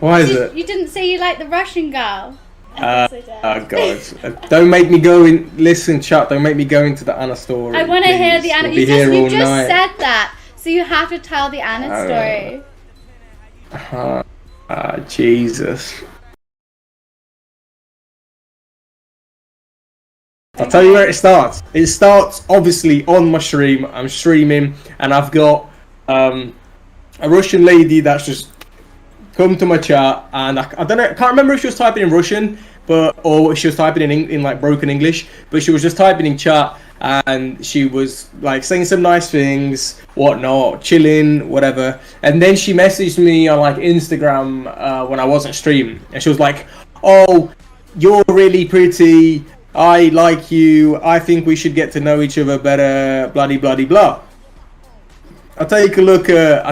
Why is it? You didn't say you like the Russian girl. Oh God! Don't make me go in. Listen, chat. Don't make me go into the Anna story. I want to hear the Anna. We'll You just said that, so you have to tell the Anna story. Jesus. I'll tell you where it starts. It starts obviously on my stream. I'm streaming, and I've got a Russian lady that's just come to my chat, and I don't know. I can't remember if she was typing in Russian, or she was typing in like broken English. But she was just typing in chat, and she was like saying some nice things, whatnot, chilling, whatever. And then she messaged me on like Instagram when I wasn't streaming, and she was like, "Oh, you're really pretty. I like you. I think we should get to know each other better." Bloody bloody blah. I take a look at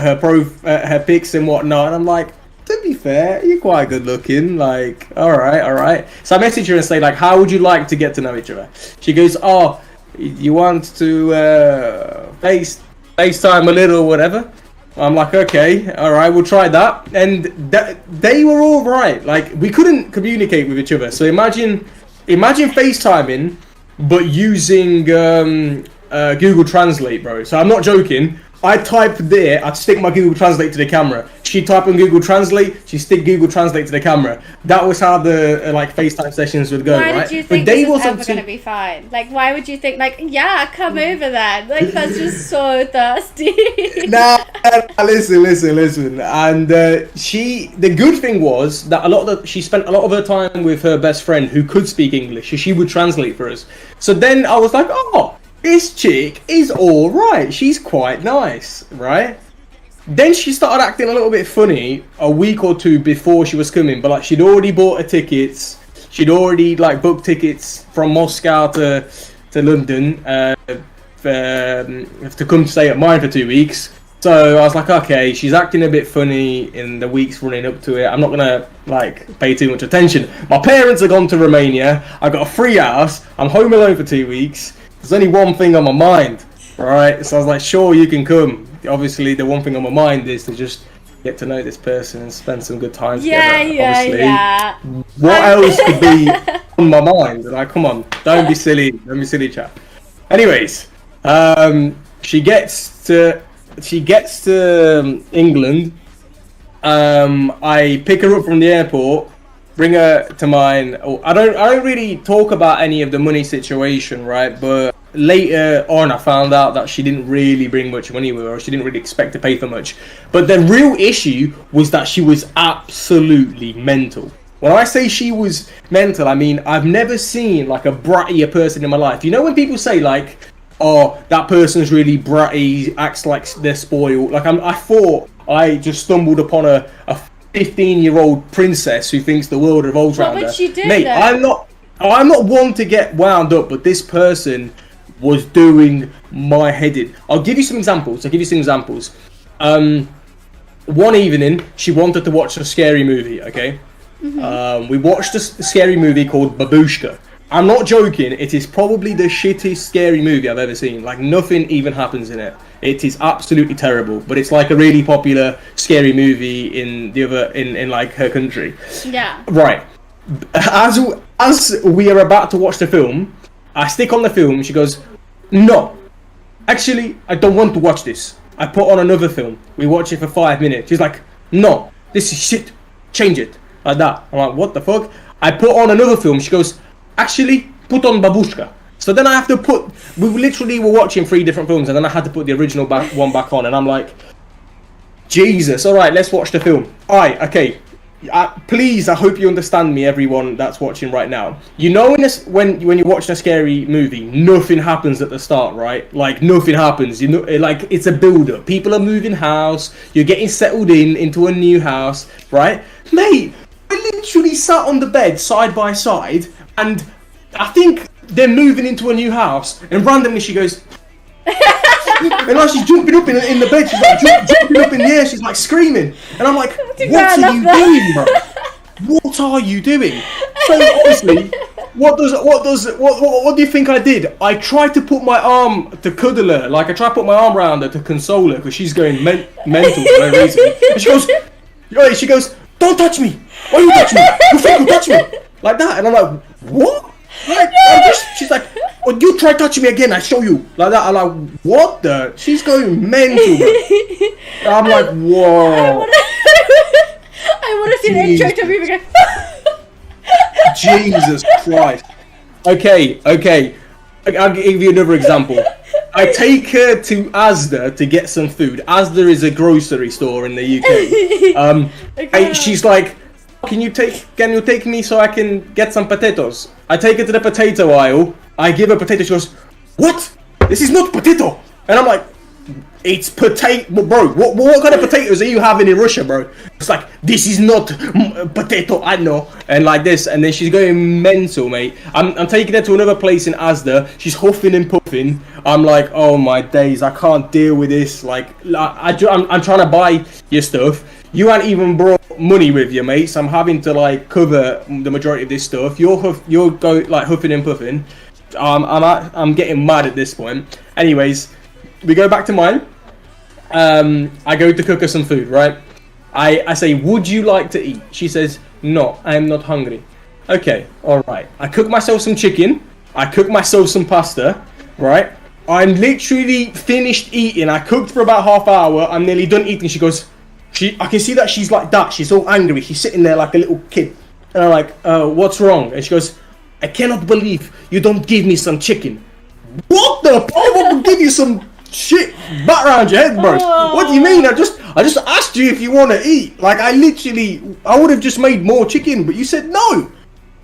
her pics and whatnot, and I'm like, to be fair, you're quite good looking. Like, all right. So I message her and say like, how would you like to get to know each other? She goes, oh, you want to FaceTime a little, whatever. I'm like, okay, all right, we'll try that. And they were all right. Like, we couldn't communicate with each other. So imagine FaceTiming, but using Google Translate, bro. So I'm not joking. I type there, I'd stick my Google Translate to the camera. She'd type on Google Translate, she'd stick Google Translate to the camera. That was how the like FaceTime sessions would go, right? Why did you think this was ever going to be fine? Like, why would you think, like, yeah, come over then? Like, that's just so thirsty. Nah, listen. And the good thing was that she spent a lot of her time with her best friend who could speak English, so she would translate for us. So then I was like, oh, this chick is all right. She's quite nice, right? Then she started acting a little bit funny a week or two before she was coming, but like she'd already bought her tickets. She'd already like booked tickets from Moscow to London to come stay at mine for 2 weeks. So I was like, okay, she's acting a bit funny in the weeks running up to it. I'm not gonna like pay too much attention. My parents are gone to Romania. I got a free house. I'm home alone for 2 weeks. There's only one thing on my mind, right? So I was like, sure, you can come. Obviously, the one thing on my mind is to just get to know this person and spend some good time together. Yeah. What else could be on my mind? Like, come on, don't be silly, chap. Anyways, she gets to England. I pick her up from the airport. Bring her to mine. I don't really talk about any of the money situation, right? But later on, I found out that she didn't really bring much money with her, or she didn't really expect to pay for much. But the real issue was that she was absolutely mental. When I say she was mental, I mean I've never seen like a brattier person in my life. You know when people say like, oh, that person's really bratty, acts like they're spoiled. Like I thought I just stumbled upon a 15-year-old princess who thinks the world revolves around her. What would she do? Mate, though? I'm not one to get wound up, but this person was doing my head in. I'll give you some examples. One evening, she wanted to watch a scary movie. Okay, we watched a scary movie called Babushka. I'm not joking. It is probably the shittiest scary movie I've ever seen. Like nothing even happens in it. It is absolutely terrible. But it's like a really popular scary movie in like her country. Yeah. Right. As we are about to watch the film, I stick on the film. She goes, "No, actually, I don't want to watch this. I put on another film. We watch it for 5 minutes." She's like, "No, this is shit. Change it." Like that. I'm like, "What the fuck?" I put on another film. She goes, "Actually, put on Babushka." So then I have to we literally were watching 3 different films, and then I had to put the original one back on, and I'm like, Jesus, all right, let's watch the film. All right, okay. Please, I hope you understand me, everyone that's watching right now. You know when you're watching a scary movie, nothing happens at the start, right? Like, nothing happens. You know, like, it's a build-up. People are moving house. You're getting settled into a new house, right? Mate, I literally sat on the bed side by side, and I think they're moving into a new house, and randomly she goes, and like she's jumping up in the bed, she's like jumping up in the air, she's like screaming, and I'm like, what are you doing, bro? What are you doing? So obviously, what do you think I did? I tried to put my arm to cuddle her, like I tried to put my arm around her to console her because she's going mental for no reason. And she goes, don't touch me. Why you touch me? You think you touch me? Like that. And I'm like, what? Like, she's like, oh, you try touching me again, I show you. Like that. I'm like, what the? She's going mental, bro. I'm like, whoa. I want to see the intro to a movie again. Jesus Christ. Okay. I'll give you another example. I take her to Asda to get some food. Asda is a grocery store in the UK. And she's like, can you take me so I can get some potatoes? I take her to the potato aisle. I give her potato. She goes, what? This is not potato. And I'm like, it's potato, bro. What kind of potatoes are you having in Russia, bro? It's like, this is not potato, I know. And like this, and then she's going mental, mate. I'm taking her to another place in Asda. She's huffing and puffing. I'm like, oh my days, I can't deal with this. Like, I'm trying to buy your stuff. You ain't even brought money with you, mate. So I'm having to like cover the majority of this stuff. You're go like huffing and puffing. I'm getting mad at this point. Anyways. We go back to mine. I go to cook her some food, right? I say, would you like to eat? She says, no, I am not hungry. Okay, alright. I cook myself some chicken. I cook myself some pasta, right? I'm literally finished eating. I cooked for about half hour. I'm nearly done eating. She goes, I can see that she's like that. She's all angry. She's sitting there like a little kid. And I'm like, what's wrong? And she goes, I cannot believe you don't give me some chicken. What the fuck? I will give you some shit back around your head, bro. What do you mean? I just asked you if you want to eat. Like, I would have just made more chicken, but you said no.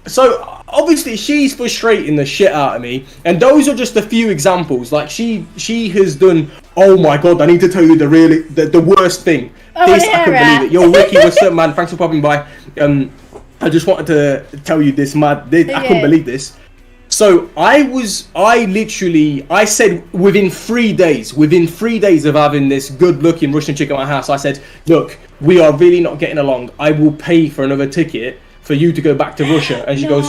So obviously she's frustrating the shit out of me, and those are just a few examples. Like, she has done. Oh my god, I need to tell you the worst thing. I couldn't believe it. Yo, Ricky, what's up, man? Thanks for popping by. I just wanted to tell you this, I couldn't believe this. So I said within 3 days of having this good looking Russian chick at my house, I said, look, we are really not getting along. I will pay for another ticket for you to go back to Russia. And she goes,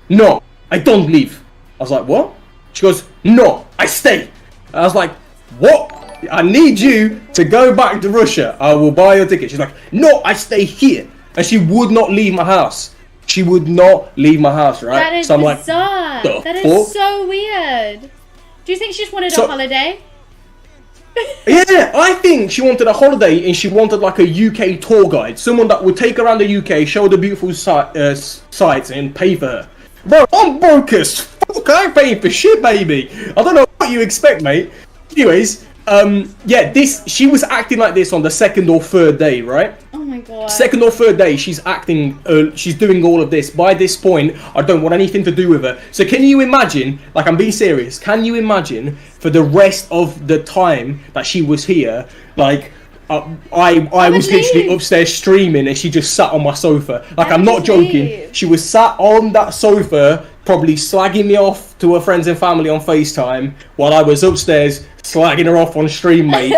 no, I don't leave. I was like, what? She goes, no, I stay. I was like, what? I need you to go back to Russia. I will buy your ticket. She's like, no, I stay here. And she would not leave my house. She would not leave my house, right? That is bizarre. That is so weird. Do you think she just wanted a holiday? Yeah, I think she wanted a holiday, and she wanted like a UK tour guide. Someone that would take her around the UK, show the beautiful sights, and pay for her. Bro, I'm broke as fuck. I ain't paying for shit, baby. I don't know what you expect, mate. Anyways, she was acting like this on the second or third day, right? Oh my god. Second or third day, she's acting, she's doing all of this. By this point, I don't want anything to do with her. So can you imagine, like, I'm being serious, can you imagine for the rest of the time that she was here, like, I was literally upstairs streaming and she just sat on my sofa. Like, I'm not joking. She was sat on that sofa, probably slagging me off to her friends and family on FaceTime while I was upstairs slagging her off on stream, mate.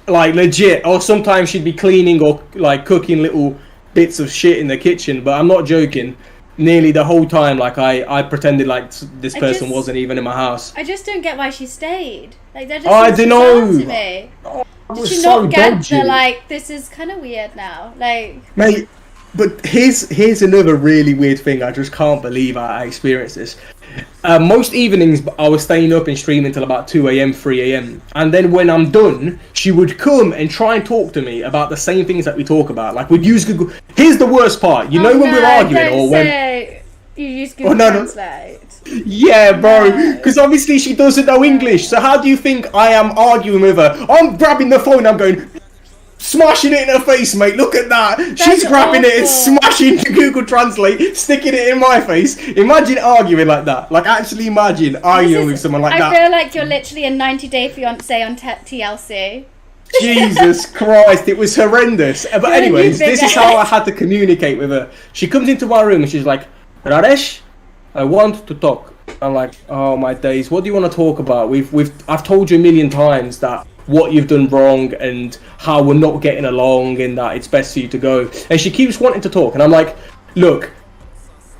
Like, legit. Or sometimes she'd be cleaning or like cooking little bits of shit in the kitchen, but I'm not joking. Nearly the whole time, like, I pretended like this person wasn't even in my house. I just don't get why she stayed. Like, that just seems bizarre to me. Did she not get the, like, this is kind of weird now? Like, mate, but here's another really weird thing. I just can't believe I experienced this. Most evenings I was staying up and streaming till about 2 a.m, 3 a.m. And then when I'm done, she would come and try and talk to me about the same things that we talk about. Like, we'd use Google. Here's the worst part. You know when we're arguing or when... You use Google Translate. Yeah, bro. Because obviously she doesn't know English. So how do you think I am arguing with her? I'm grabbing the phone, I'm going... Smashing it in her face, mate. Look at that. She's grabbing it and smashing Google Translate, sticking it in my face. Imagine arguing like that. Like, actually imagine arguing with someone like that. I feel like you're literally a 90-day fiancé on TLC. Jesus Christ, it was horrendous. But anyways, this is how I had to communicate with her. She comes into my room and she's like, Radesh, I want to talk. I'm like, oh my days, what do you want to talk about? I've told you a million times that what you've done wrong and how we're not getting along and that it's best for you to go. And she keeps wanting to talk, and I'm like, look,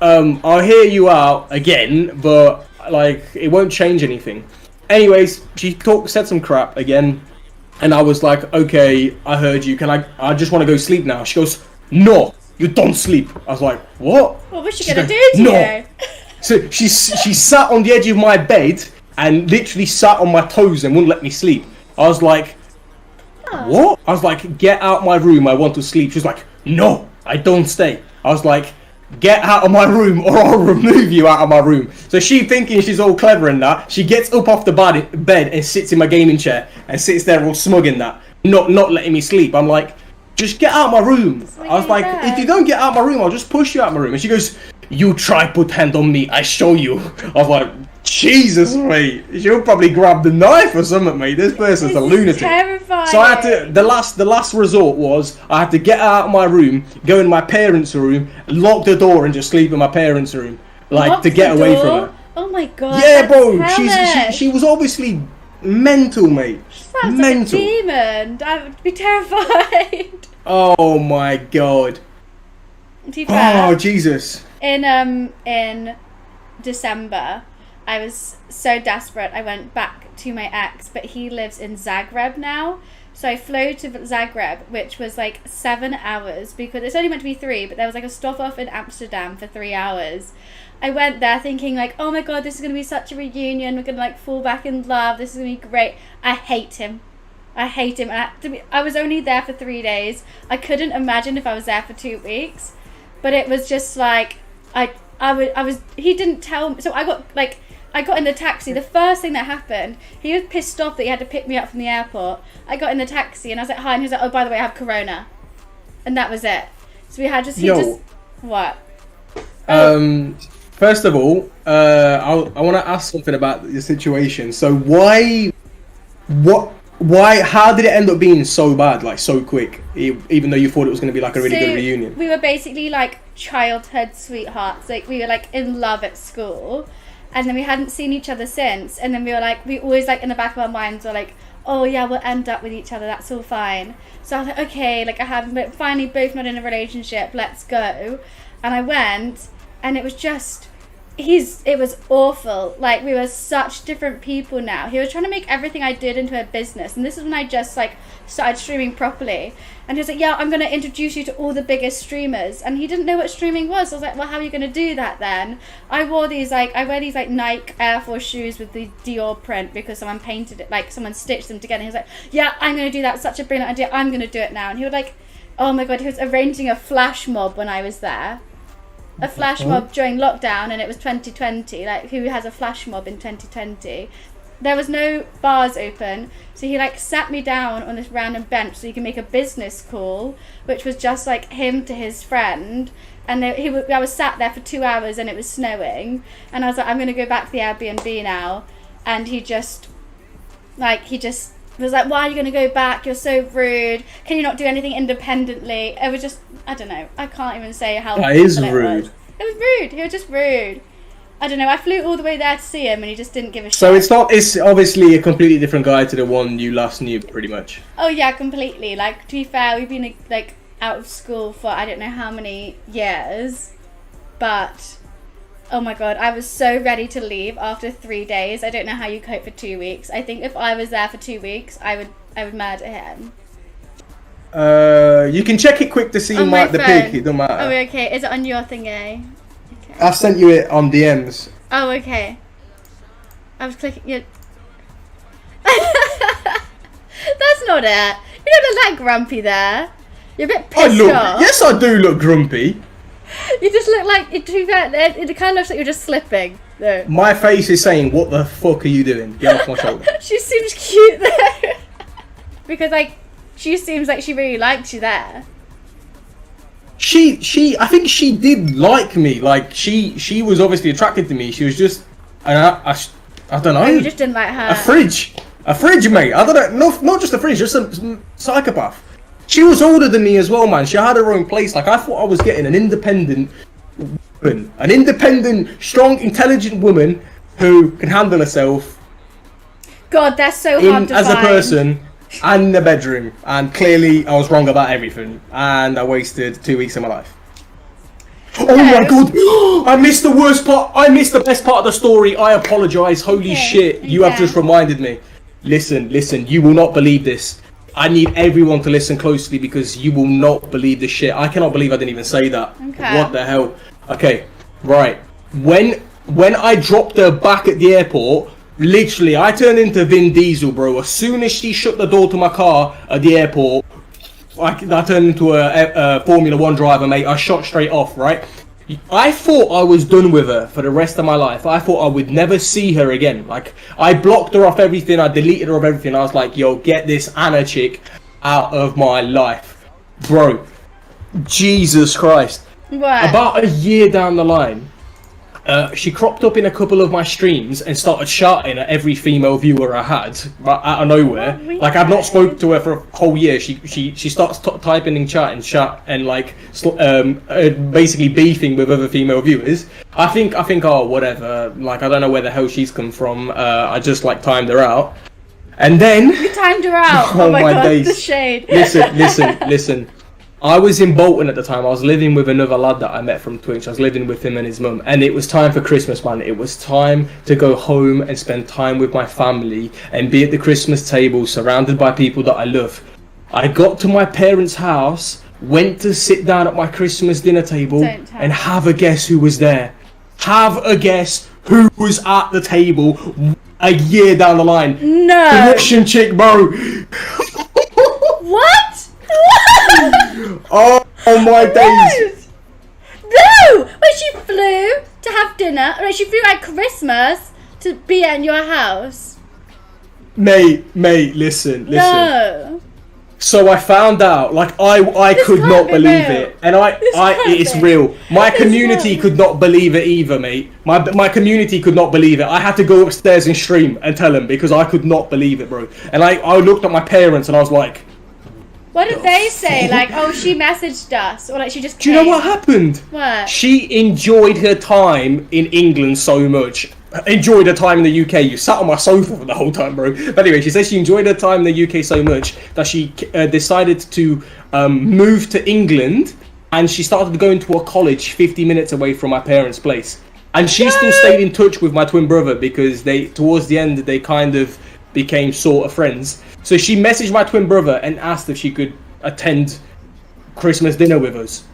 I'll hear you out again, but like, it won't change anything. Anyways, she said some crap again, and I was like, okay, I heard you. I just want to go sleep now. She goes, no, you don't sleep. I was like, what? What was she gonna do to you? So she sat on the edge of my bed and literally sat on my toes and wouldn't let me sleep. I was like, what? I was like, get out my room, I want to sleep. She was like, no, I don't stay. I was like, get out of my room or I'll remove you out of my room. So she, thinking she's all clever and that, she gets up off the bed and sits in my gaming chair and sits there all smug in that, not letting me sleep. I'm like, just get out of my room. I was like, if you don't get out of my room, I'll just push you out of my room. And she goes, you try put hand on me, I show you. I was like, Jesus, mate. She'll probably grab the knife or something, mate. This person's a lunatic. Terrifying. So I had to, the last resort was, I had to get out of my room, go in my parents' room, lock the door and just sleep in my parents' room. Like, Lock to get the away door? from her. Oh my god. Yeah, bro. Hellish. She was obviously mental, mate. Sounds like a demon. I would be terrified. Oh my god. Oh Jesus. In December, I was so desperate. I went back to my ex, but he lives in Zagreb now. So I flew to Zagreb, which was like 7 hours because it's only meant to be 3, but there was like a stop off in Amsterdam for 3 hours. I went there thinking like, oh my god, this is going to be such a reunion. We're going to like fall back in love. This is going to be great. I hate him. And I was only there for 3 days. I couldn't imagine if I was there for 2 weeks. But it was just like, he didn't tell me. So I got in the taxi. The first thing that happened, he was pissed off that he had to pick me up from the airport. I got in the taxi and I was like, hi. And he was like, oh, by the way, I have corona. And that was it. So we had what? First of all, I want to ask something about the situation. So how did it end up being so bad, like so quick, even though you thought it was going to be like a really good reunion? We were basically like childhood sweethearts. Like we were like in love at school, and then we hadn't seen each other since. And then we always like in the back of our minds were like, oh yeah, we'll end up with each other. That's all fine. So I was like, okay, like finally both not in a relationship. Let's go. And I went, and it was just. It was awful. Like, we were such different people now. He was trying to make everything I did into a business, and this is when I just like started streaming properly. And he was like, yeah, I'm going to introduce you to all the biggest streamers. And he didn't know what streaming was. So I was like, well, how are you going to do that then? I wear these Nike Air Force shoes with the Dior print because someone painted it, like someone stitched them together. He was like, yeah, I'm going to do that. It's such a brilliant idea. I'm going to do it now. And he was like, oh my god, he was arranging a flash mob when I was there. A flash mob during lockdown, and it was 2020. Like, who has a flash mob in 2020? There was no bars open, so he like sat me down on this random bench so he could make a business call, which was just like him to his friend. And I was sat there for 2 hours, and it was snowing. And I was like, I'm gonna go back to the Airbnb now. And he just was like, why are you going to go back? You're so rude. Can you not do anything independently? It was just, I don't know. I can't even say how that is rude. It was rude. He was just rude. I don't know. I flew all the way there to see him and he just didn't give a shit. So it's obviously a completely different guy to the one you last knew, pretty much. Oh yeah, completely. Like, to be fair, we've been like out of school for I don't know how many years. But... oh my god, I was so ready to leave after 3 days. I don't know how you cope for 2 weeks. I think if I was there for 2 weeks, I would murder him. You can check it quick to see the pig. It don't matter. Oh, okay. Is it on your thingy? Okay. I've sent you it on DMs. Oh, okay. I was clicking it. That's not it. You don't look that grumpy there. You're a bit pissed off. Yes, I do look grumpy. You just look like, it kind of looks like you're just slipping. No. My face is saying, what the fuck are you doing? Get off my shoulder. She seems cute there. Because, like, she seems like she really likes you there. I think she did like me. Like, she was obviously attracted to me. She was just, I don't know. Oh, you just didn't like her. A fridge, mate. I don't know. Not just a fridge, just a psychopath. She was older than me as well, man. She had her own place. Like, I thought I was getting an independent woman. An independent, strong, intelligent woman who can handle herself. God, that's so hard to as find. A person and in the bedroom. And clearly, I was wrong about everything. And I wasted 2 weeks of my life. Oh my god! I missed the worst part. I missed the best part of the story. I apologise. Holy shit. You have just reminded me. Listen. You will not believe this. I need everyone to listen closely because you will not believe this shit. I cannot believe I didn't even say that. Okay. What the hell? Okay, right. When I dropped her back at the airport, literally, I turned into Vin Diesel, bro. As soon as she shut the door to my car at the airport, I turned into a Formula 1 driver, mate. I shot straight off, right? I thought I was done with her for the rest of my life. I thought I would never see her again. Like, I blocked her off everything. I deleted her off everything. I was like, yo, get this Anna chick out of my life. Bro, Jesus Christ. What? About a year down the line, she cropped up in a couple of my streams and started shouting at every female viewer I had, but out of nowhere. Like, I've not spoke to her for a whole year. She starts typing in chat and like basically beefing with other female viewers. I think oh, whatever. Like, I don't know where the hell she's come from. I just like timed her out, and then You timed her out. Oh my god, days. the shade. Listen. I was in Bolton at the time. I was living with another lad that I met from Twitch. I was living with him and his mum. And it was time for Christmas, man. It was time to go home and spend time with my family and be at the Christmas table surrounded by people that I love. I got to my parents' house, went to sit down at my Christmas dinner table, and have a guess who was there. Have a guess who was at the table a year down the line. No. The Russian chick, bro. What? Oh my days. No! When she flew to have dinner, when she flew at Christmas to be at your house. Mate, listen. No. So I found out, like, I could can't not be believe real. it, and it's be. real. My This community can't could not believe it either, mate. My community could not believe it. I had to go upstairs and stream and tell them because I could not believe it, bro. And I looked at my parents and I was like, What did they say? Like, oh, she messaged us, or like she just. do you know what happened? What? She enjoyed her time in England so much. Enjoyed her time in the UK. You sat on my sofa for the whole time, bro. But anyway, she says she enjoyed her time in the UK so much that she decided to move to England, and she started going to a college 50 minutes away from my parents' place. And she still stayed in touch with my twin brother because towards the end, they kind of became sort of friends. So she messaged my twin brother and asked if she could attend Christmas dinner with us.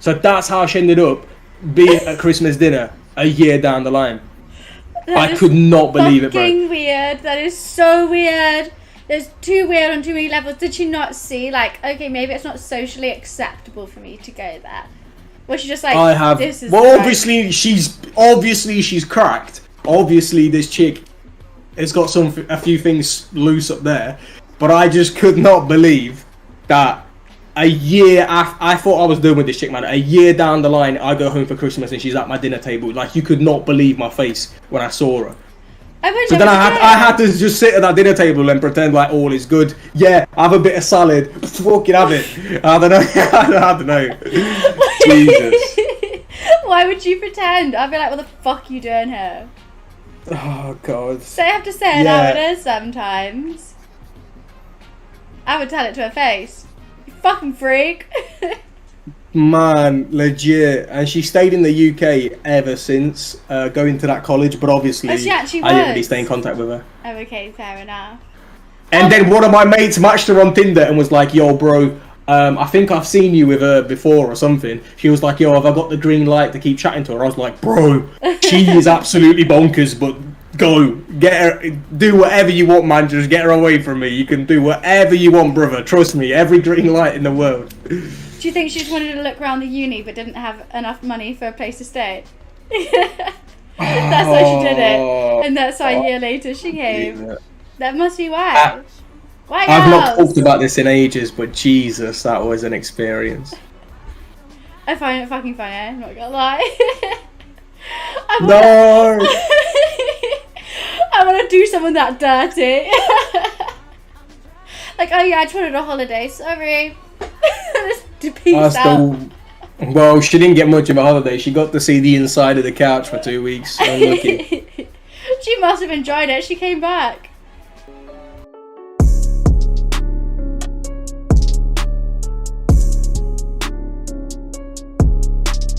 So that's how she ended up being at Christmas dinner a year down the line. I could not believe it, bro. Fucking weird. That is so weird. There's too weird on too many levels. Did she not see, like, okay, maybe it's not socially acceptable for me to go there? Was she just like, I have. This is Well, right. obviously she's cracked. Obviously, this chick has got a few things loose up there. But I just could not believe that a year after, I thought I was done with this chick, man. A year down the line, I go home for Christmas and she's at my dinner table. Like, you could not believe my face when I saw her. So then I had to just sit at that dinner table and pretend like all is good. Yeah, have a bit of salad. Fucking have it. I don't know. I don't know. Jesus. Why would you pretend? I'd be like, what the fuck are you doing here? Oh, God. So I have to say it how it is sometimes. I would tell it to her face. You fucking freak. Man, legit. And she stayed in the UK ever since going to that college, but obviously Oh, she actually I didn't really was? stay in contact with her. Oh, okay, fair enough. And then one of my mates matched her on Tinder and was like, yo, bro, I think I've seen you with her before or something. She was like, yo, have I got the green light to keep chatting to her? I was like, bro, she is absolutely bonkers, but go. Get her, do whatever you want, man. Just get her away from me. You can do whatever you want, brother. Trust me, every green light in the world. Do you think she just wanted to look around the uni but didn't have enough money for a place to stay? That's why she did it. And that's why a year later she came. Yeah. That must be why. Why I've not girls? talked about this in ages, but Jesus, that was an experience. I find it fucking funny, I'm not gonna lie. No! I want to do something that dirty. Like, oh yeah, I just wanted a holiday, sorry. Just peace out. Well, she didn't get much of a holiday. She got to see the inside of the couch for 2 weeks. Unlucky. She must have enjoyed it, she came back.